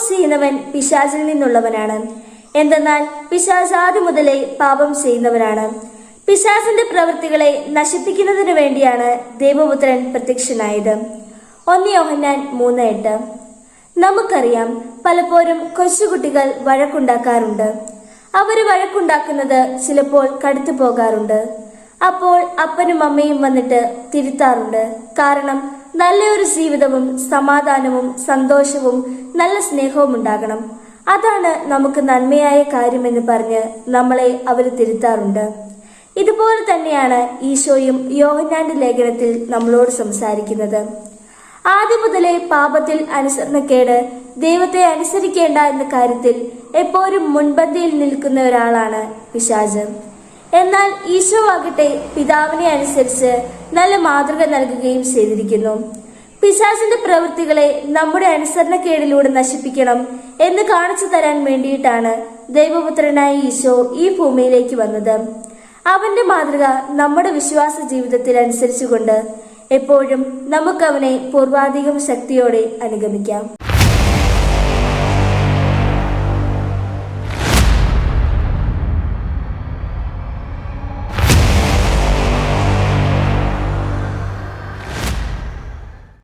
ചെയ്യുന്നവൻ പിശാചിൽ നിന്നുള്ളവനാണ്. എന്തെന്നാൽ പിശാച് ആദ്യം മുതലേ പാപം ചെയ്യുന്നവനാണ്. പിശാചിന്റെ പ്രവൃത്തികളെ നശിപ്പിക്കുന്നതിനു വേണ്ടിയാണ് ദൈവപുത്രൻ പ്രത്യക്ഷനായത്. 1 യോഹന്നാൻ 3:8. നമുക്കറിയാം, പലപ്പോഴും കൊച്ചുകുട്ടികൾ വഴക്കുണ്ടാക്കാറുണ്ട്. അവര് വഴക്കുണ്ടാക്കുന്നത് ചിലപ്പോൾ കടുത്തു പോകാറുണ്ട്. അപ്പോൾ അപ്പനും അമ്മയും വന്നിട്ട് തിരുത്താറുണ്ട്. കാരണം നല്ലൊരു ജീവിതവും സമാധാനവും സന്തോഷവും നല്ല സ്നേഹവും ഉണ്ടാകണം. അതാണ് നമുക്ക് നന്മയായ കാര്യമെന്ന് പറഞ്ഞ് നമ്മളെ അവർ തിരുത്താറുണ്ട്. ഇതുപോലെ തന്നെയാണ് ഈശോയും യോഹന്നാന്റെ ലേഖനത്തിൽ നമ്മളോട് സംസാരിക്കുന്നത്. ആദ്യം മുതലേ പാപത്തിൽ അനുസരണക്കേട്, ദൈവത്തെ അനുസരിക്കേണ്ട എന്ന കാര്യത്തിൽ എപ്പോഴും മുൻപന്തിയിൽ നിൽക്കുന്ന ഒരാളാണ് പിശാച്. എന്നാൽ ഈശോ ആകട്ടെ പിതാവിനെ അനുസരിച്ച് നല്ല മാതൃക നൽകുകയും ചെയ്തിരിക്കുന്നു. പിശാചിന്റെ പ്രവൃത്തികളെ നമ്മുടെ അനുസരണക്കേടിലൂടെ നശിപ്പിക്കണം എന്ന് കാണിച്ചു തരാൻ വേണ്ടിയിട്ടാണ് ദൈവപുത്രനായ ഈശോ ഈ ഭൂമിയിലേക്ക് വന്നത്. അവന്റെ മാതൃക നമ്മുടെ വിശ്വാസ ജീവിതത്തിൽ അനുസരിച്ചുകൊണ്ട് എപ്പോഴും നമുക്കവനെ പൂർവാധികം ശക്തിയോടെ അനുഗമിക്കാം.